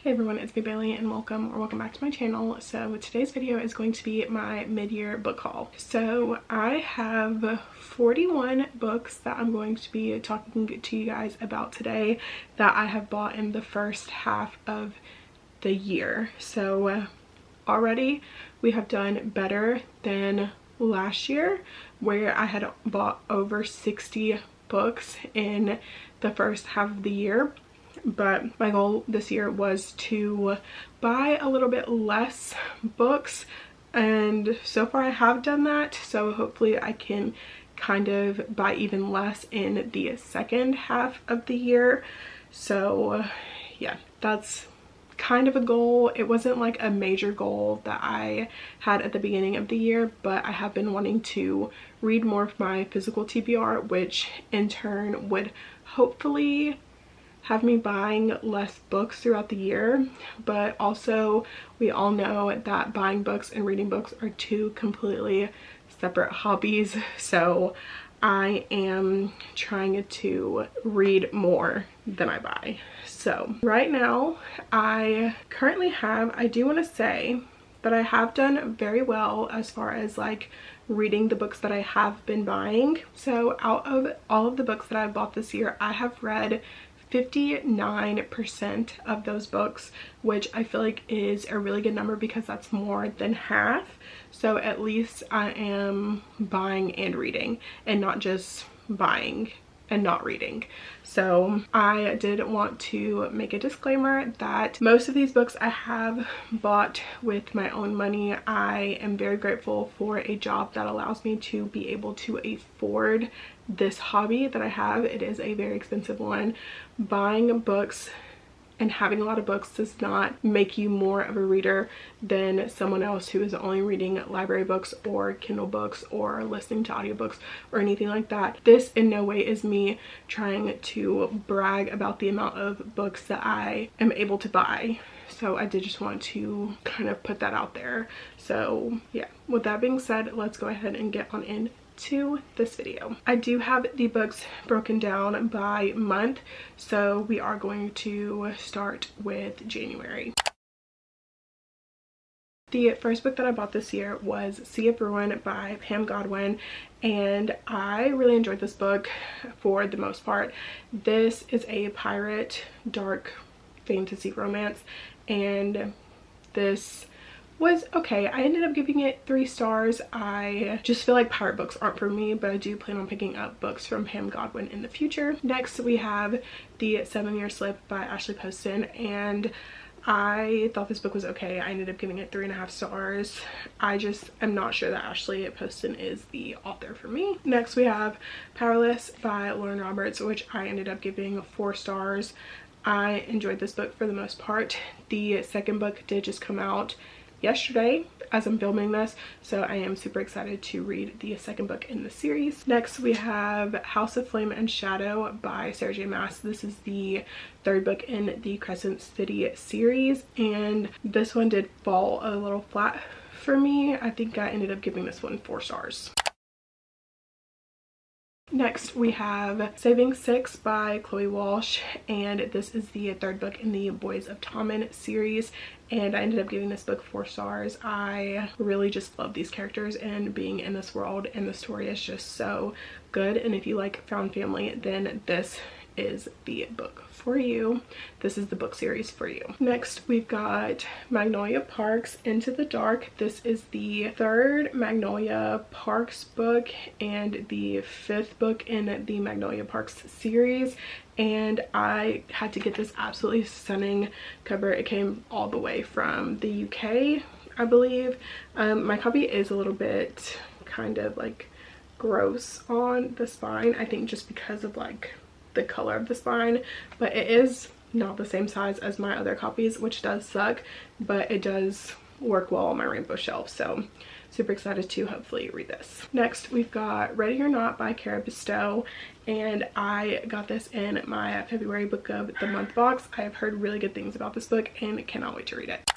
Hey everyone, it's me Bailey and welcome back to my channel. So today's video is going to be my mid-year book haul. So I have 41 books that I'm going to be talking to you guys about today that I have bought in the first half of the year. So already we have done better than last year, where I had bought over 60 books in the first half of the year. But my goal this year was to buy a little bit less books, and so far I have done that. So hopefully I can kind of buy even less in the second half of the year. So yeah, that's kind of a goal. It wasn't like a major goal that I had at the beginning of the year, but I have been wanting to read more of my physical TBR, which in turn would hopefully have me buying less books throughout the year. But also we all know that buying books and reading books are two completely separate hobbies, so I am trying to read more than I buy. So right now I do want to say that I have done very well as far as like reading the books that I have been buying. So out of all of the books that I've bought this year, I have read 59% of those books, which I feel like is a really good number because that's more than half. So at least I am buying and reading and not just buying and not reading. So I did want to make a disclaimer that most of these books I have bought with my own money. I am very grateful for a job that allows me to be able to afford this hobby that I have. It is a very expensive one. Buying books and having a lot of books does not make you more of a reader than someone else who is only reading library books or Kindle books or listening to audiobooks or anything like that. This in no way is me trying to brag about the amount of books that I am able to buy. So I did just want to kind of put that out there. So yeah, with that being said, let's go ahead and get on in to this video. I do have the books broken down by month, so we are going to start with January. The first book that I bought this year was Sea of Ruin by Pam Godwin, and I really enjoyed this book for the most part. This is a pirate dark fantasy romance, and this was okay. I ended up giving it 3 stars. I just feel like pirate books aren't for me, but I do plan on picking up books from Pam Godwin in the future. Next we have The 7-Year Slip by Ashley Poston, and I thought this book was okay. I ended up giving it 3.5 stars. I just am not sure that Ashley Poston is the author for me. Next we have Powerless by Lauren Roberts, which I ended up giving 4 stars. I enjoyed this book for the most part. The second book did just come out yesterday as I'm filming this, so I am super excited to read the second book in the series. Next we have House of Flame and Shadow by Sarah J Maas. This is the 3rd book in the Crescent City series, and this one did fall a little flat for me. I think I ended up giving this one 4 stars. Next we have Saving Six by Chloe Walsh, and this is the 3rd book in the Boys of Tommen series, and I ended up giving this book 4 stars. I really just love these characters and being in this world, and the story is just so good, and if you like found family, then this is the book for you. This is the book series for you. Next we've got Magnolia Parks Into the Dark. This is the 3rd Magnolia Parks book and the 5th book in the Magnolia Parks series, and I had to get this absolutely stunning cover. It came all the way from the UK, I believe. My copy is a little bit kind of like gross on the spine, I think just because of like the color of the spine, but it is not the same size as my other copies, which does suck, but it does work well on my rainbow shelf, so super excited to hopefully read this. Next we've got Ready or Not by Cara Bestow, and I got this in my February book of the month box. I have heard really good things about this book and cannot wait to read it.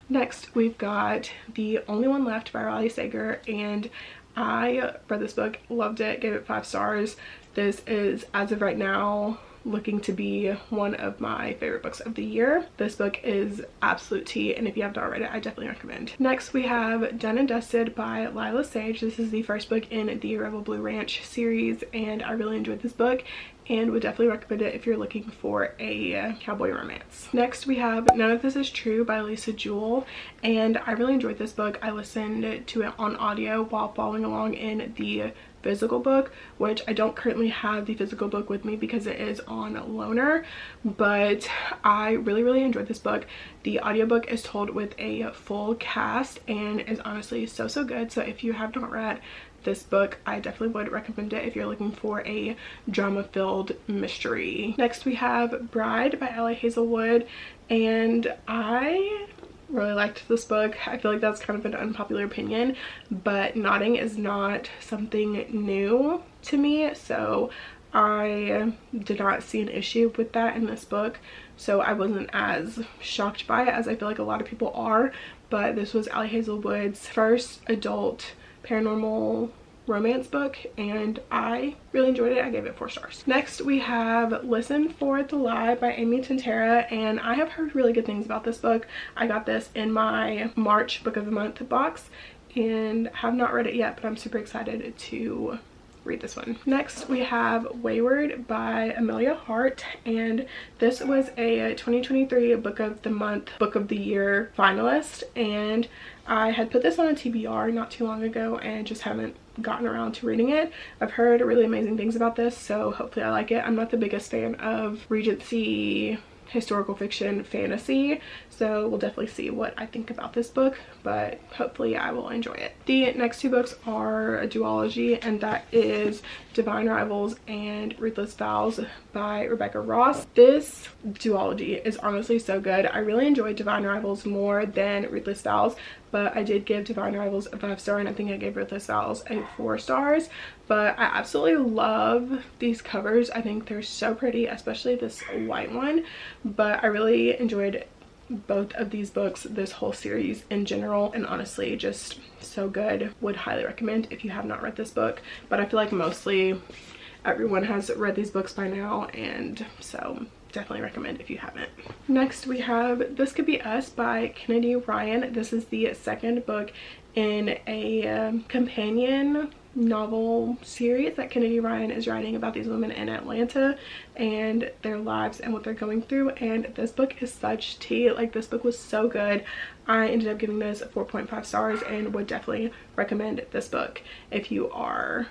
Next we've got The Only One Left by Riley Sager, and I read this book, loved it, gave it 5 stars. This is, as of right now, looking to be one of my favorite books of the year. This book is absolute tea, and if you have not read it, I definitely recommend. Next we have Done and Dusted by Lila Sage. This is the first book in the Rebel Blue Ranch series, and I really enjoyed this book and would definitely recommend it if you're looking for a cowboy romance. Next we have None of This Is True by Lisa Jewell, and I really enjoyed this book. I listened to it on audio while following along in the physical book, which I don't currently have the physical book with me because it is on loaner, but I really enjoyed this book. The audiobook is told with a full cast and is honestly so good. So if you have not read this book, I definitely would recommend it if you're looking for a drama-filled mystery. Next we have Bride by L.A. Hazelwood, and I really liked this book. I feel like that's kind of an unpopular opinion, but nodding is not something new to me, so I did not see an issue with that in this book, so I wasn't as shocked by it as I feel like a lot of people are. But this was L.A. Hazelwood's first adult paranormal romance book, and I really enjoyed it. I gave it 4 stars. Next we have Listen for the Lie by Amy Tintera, and I have heard really good things about this book. I got this in my March Book of the Month box and have not read it yet, but I'm super excited to read this one. Next we have Wayward by Amelia Hart, and this was a 2023 Book of the Month, Book of the Year finalist, and I had put this on a TBR not too long ago and just haven't gotten around to reading it. I've heard really amazing things about this, so hopefully I like it. I'm not the biggest fan of Regency historical fiction fantasy, so we'll definitely see what I think about this book, but hopefully I will enjoy it. The next 2 books are a duology, and that is Divine Rivals and Ruthless Vows by Rebecca Ross. This duology is honestly so good. I really enjoyed Divine Rivals more than Ruthless Vows, but I did give Divine Rivals a 5-star, and I think I gave Ruthless Vows a 4 stars. But I absolutely love these covers. I think they're so pretty, especially this white one. But I really enjoyed both of these books, this whole series in general, and honestly just so good. Would highly recommend if you have not read this book, but I feel like mostly everyone has read these books by now, and so definitely recommend if you haven't. Next we have This Could Be Us by Kennedy Ryan. This is the second book in a companion novel series that Kennedy Ryan is writing about these women in Atlanta and their lives and what they're going through, and this book is such tea. Like, this book was so good. I ended up giving this 4.5 stars and would definitely recommend this book if you are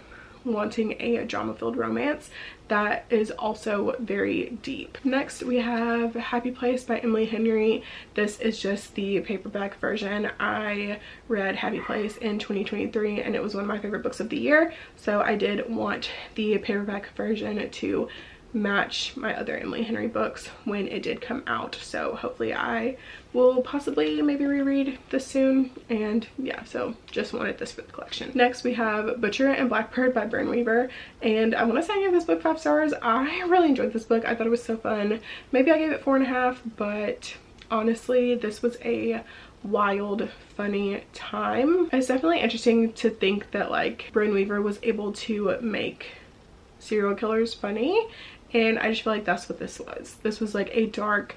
wanting a drama-filled romance that is also very deep. Next we have Happy Place by Emily Henry. This is just the paperback version. I read Happy Place in 2023 and it was one of my favorite books of the year, so I did want the paperback version to match my other Emily Henry books when it did come out, so hopefully I will possibly maybe reread this soon, and yeah, so just wanted this for the collection. Next we have Butcher and Blackbird by Bryn Weaver, and I want to say I gave this book 5 stars. I really enjoyed this book. I thought it was so fun. Maybe I gave it 4.5, but honestly this was a wild, funny time. It's definitely interesting to think that like Bryn Weaver was able to make serial killers funny, and I just feel like that's what this was. This was like a dark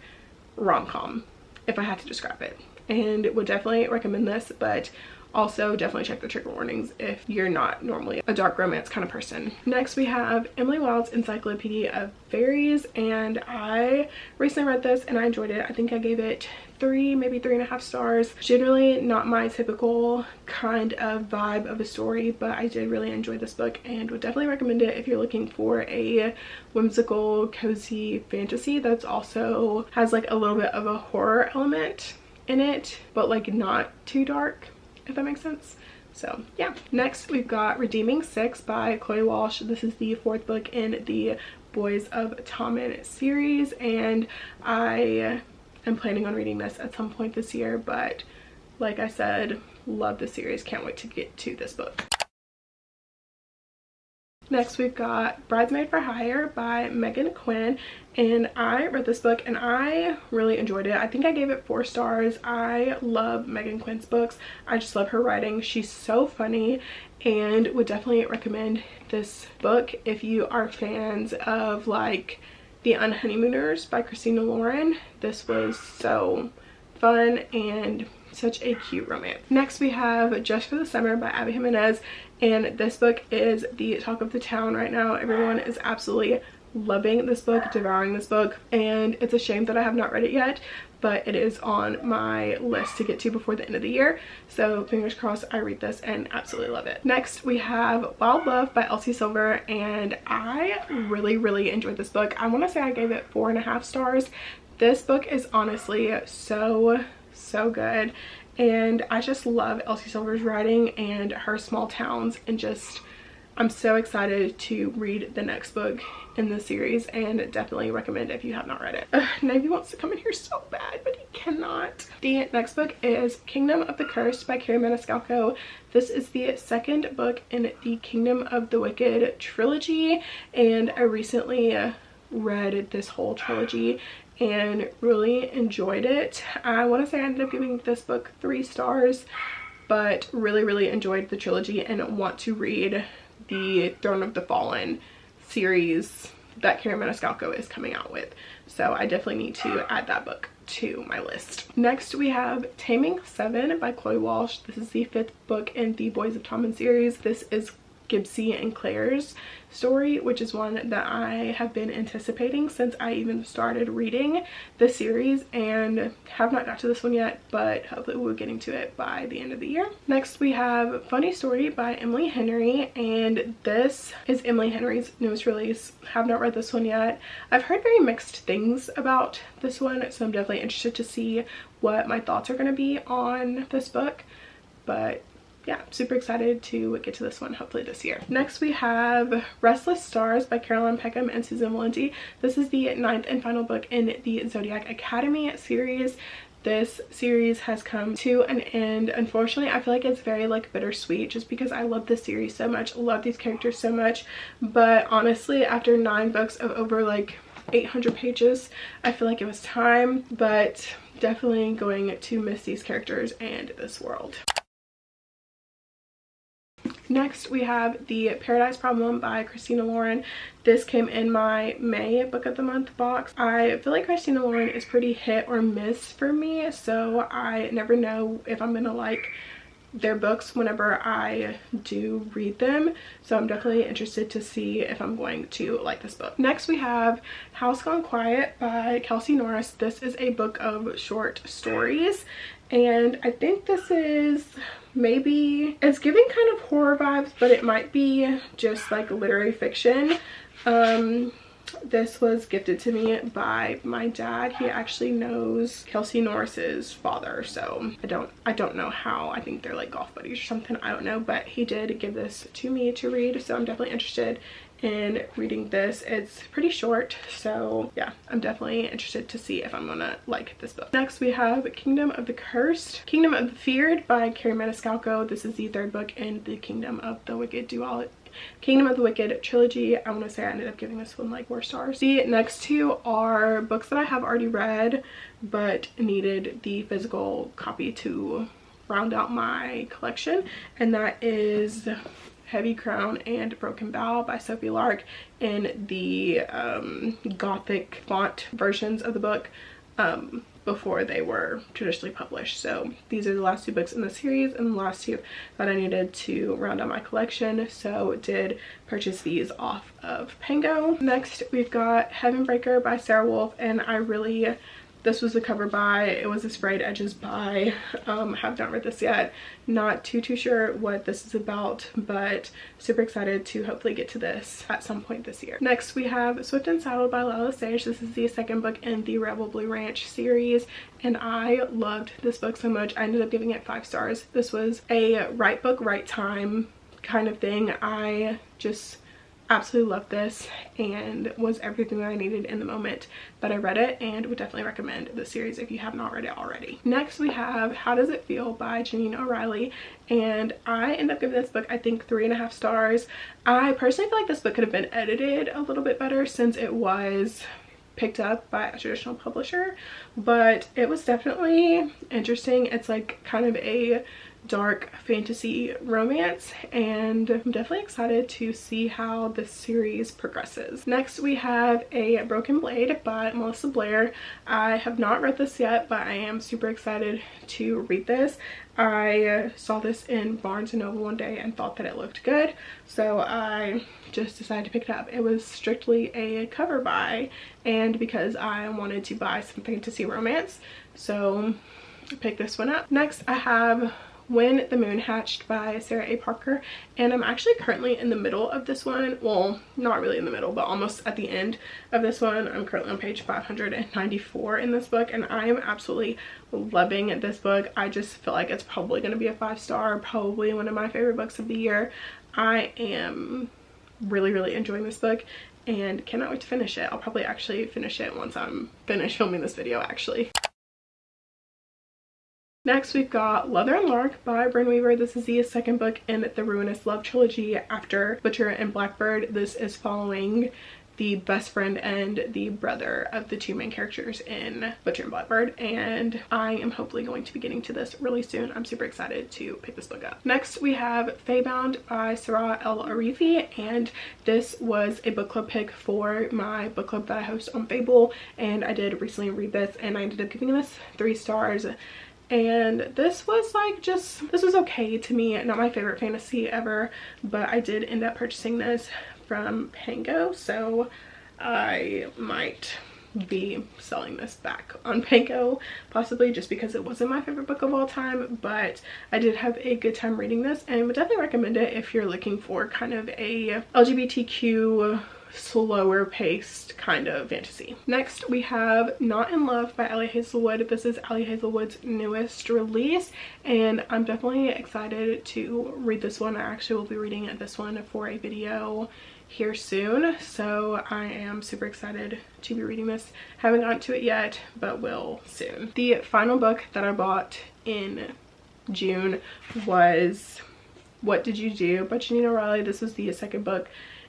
rom-com, if I had to describe it, and would definitely recommend this, but also definitely check the trigger warnings if you're not normally a dark romance kind of person. Next we have Emily Wilde's Encyclopedia of Fairies, and I recently read this and I enjoyed it. I think I gave it 3, maybe 3.5 stars. Generally not my typical kind of vibe of a story, but I did really enjoy this book and would definitely recommend it if you're looking for a whimsical, cozy fantasy that's also has like a little bit of a horror element in it, but like not too dark, if that makes sense. So yeah. Next we've got Redeeming Six by Chloe Walsh. This is the 4th book in the Boys of Tommen series, and I am planning on reading this at some point this year, but like I said, love the series. Can't wait to get to this book. Next we've got Bridesmaid for Hire by Megan Quinn, and I read this book and I really enjoyed it. I think I gave it 4 stars. I love Megan Quinn's books. I just love her writing. She's so funny, and would definitely recommend this book if you are fans of like The Unhoneymooners by Christina Lauren. This was so fun and such a cute romance. Next we have Just for the Summer by Abby Jimenez, and this book is the talk of the town right now. Everyone is absolutely loving this book, devouring this book, and it's a shame that I have not read it yet, but it is on my list to get to before the end of the year, so fingers crossed I read this and absolutely love it. Next we have Wild Love by Elsie Silver, and I really enjoyed this book. I want to say I gave it 4.5 stars. This book is honestly so good, and I just love Elsie Silver's writing and her small towns, and just I'm so excited to read the next book in the series, and definitely recommend if you have not read it. Navy wants to come in here so bad, but he cannot. The next book is Kingdom of the Cursed by Carrie Maniscalco. This is the second book in the Kingdom of the Wicked trilogy, and I recently read this whole trilogy and really enjoyed it. I want to say I ended up giving this book 3 stars, but really enjoyed the trilogy and want to read the Throne of the Fallen series that Carrie Maniscalco is coming out with, so I definitely need to add that book to my list. Next we have Taming 7 by Chloe Walsh. This is the 5th book in the Boys of Tommen series. This is Gibbsy and Claire's story, which is one that I have been anticipating since I even started reading the series, and have not got to this one yet, but hopefully we'll be getting to it by the end of the year. Next we have Funny Story by Emily Henry, and this is Emily Henry's newest release. Have not read this one yet. I've heard very mixed things about this one, so I'm definitely interested to see what my thoughts are going to be on this book, but yeah, super excited to get to this one hopefully this year. Next we have Restless Stars by Caroline Peckham and Susan Valenti. This is the 9th and final book in the Zodiac Academy series. This series has come to an end. Unfortunately, I feel like it's very like bittersweet just because I love this series so much, love these characters so much, but honestly after 9 books of over like 800 pages, I feel like it was time, but definitely going to miss these characters and this world. Next we have The Paradise Problem by Christina Lauren. This came in my May book of the month box. I feel like Christina Lauren is pretty hit or miss for me, so I never know if I'm gonna like their books whenever I do read them, so I'm definitely interested to see if I'm going to like this book. Next we have House Gone Quiet by Kelsey Norris. This is a book of short stories, and I think this is maybe, it's giving kind of horror vibes, but it might be just like literary fiction. This was gifted to me by my dad. He actually knows Kelsey Norris's father, so I don't know how. I think they're like golf buddies or something, I don't know, but he did give this to me to read, so I'm definitely interested in reading this. It's pretty short, so yeah, I'm definitely interested to see if I'm gonna like this book. Next we have Kingdom of the Cursed, Kingdom of the Feared by Carrie Maniscalco. This is the 3rd book in the Kingdom of the Wicked Kingdom of the Wicked trilogy. I want to say I ended up giving this one like 4 stars. The next 2 are books that I have already read but needed the physical copy to round out my collection, and that is Heavy Crown and Broken Bow by Sophie Lark in the gothic font versions of the book before they were traditionally published. So these are the last 2 books in the series and the last 2 that I needed to round out my collection, so did purchase these off of Pango. Next we've got Heavenbreaker by Sarah Wolf, and this was the cover by, it was the sprayed edges by, have not read this yet, not too sure what this is about, but super excited to hopefully get to this at some point this year. Next we have Swift and Saddled by Lila Sage. This is the 2nd book in the Rebel Blue Ranch series, and I loved this book so much I ended up giving it 5 stars. This was a right book, right time kind of thing. I just absolutely loved this and was everything that I needed in the moment that I read it, and would definitely recommend the series if you have not read it already. Next we have How Does It Feel by Janine O'Reilly, and I ended up giving this book I think 3.5 stars. I personally feel like this book could have been edited a little bit better since it was picked up by a traditional publisher, but it was definitely interesting. It's like kind of a dark fantasy romance, and I'm definitely excited to see how this series progresses. Next we have A Broken Blade by Melissa Blair. I have not read this yet, but I am super excited to read this. I saw this in Barnes & Noble one day and thought that it looked good, so I just decided to pick it up. It was strictly a cover buy, and because I wanted to buy some fantasy romance, so I picked this one up. Next I have When the Moon Hatched by Sarah A. Parker, and I'm actually currently in the middle of this one. Well, not really in the middle, but almost at the end of this one. I'm currently on page 594 in this book, and I am absolutely loving this book. I just feel like it's probably going to be a 5-star, probably one of my favorite books of the year. I am really enjoying this book and cannot wait to finish it. I'll probably actually finish it once I'm finished filming this video, actually. Next we've got Leather and Lark by Bryn Weaver. This is the second book in the Ruinous Love trilogy after Butcher and Blackbird. This is following the best friend and the brother of the two main characters in Butcher and Blackbird, and I am hopefully going to be getting to this really soon. I'm super excited to pick this book up. Next we have Feybound by Sarah El Arifi, and this was a book club pick for my book club that I host on Fable, and I did recently read this and I ended up giving this 3 stars. And this was like this was okay to me. Not my favorite fantasy ever, but I did end up purchasing this from Pango, so I might be selling this back on Pango possibly, just because it wasn't my favorite book of all time, but I did have a good time reading this and would definitely recommend it if you're looking for kind of a LGBTQ slower paced kind of fantasy. Next we have Not in Love by Allie Hazelwood. This is Allie Hazelwood's newest release, and I'm definitely excited to read this one. I actually will be reading this one for a video here soon, so I am super excited to be reading this. Haven't gotten to it yet, but will soon. The final book that I bought in June was What Did You Do by Janina Riley. This was the second book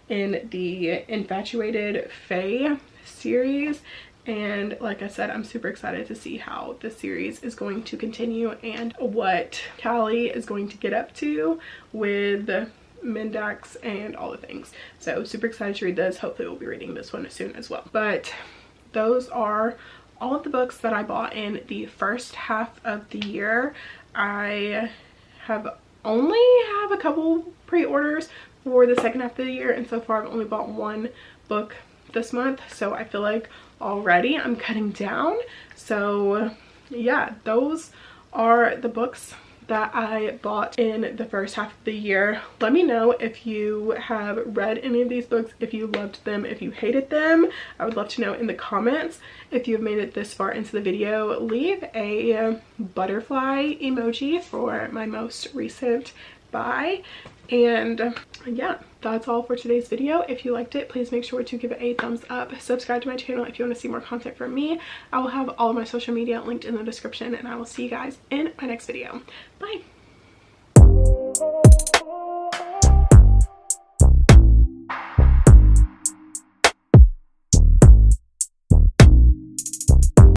in the Infatuated Fae series, and like I said, I'm super excited to see how this series is going to continue and what Callie is going to get up to with Mendax and all the things. So super excited to read this. Hopefully we'll be reading this one soon as well. But those are all of the books that I bought in the first half of the year. I only have a couple pre-orders for the second half of the year, and so far I've only bought 1 book this month, so I feel like already I'm cutting down. So yeah, those are the books that I bought in the first half of the year. Let me know if you have read any of these books, if you loved them, if you hated them. I would love to know in the comments. If you've made it this far into the video, leave a butterfly emoji for my most recent buy. And yeah, that's all for today's video. If you liked it, please make sure to give it a thumbs up. Subscribe to my channel if you want to see more content from me. I will have all of my social media linked in the description, and I will see you guys in my next video. Bye.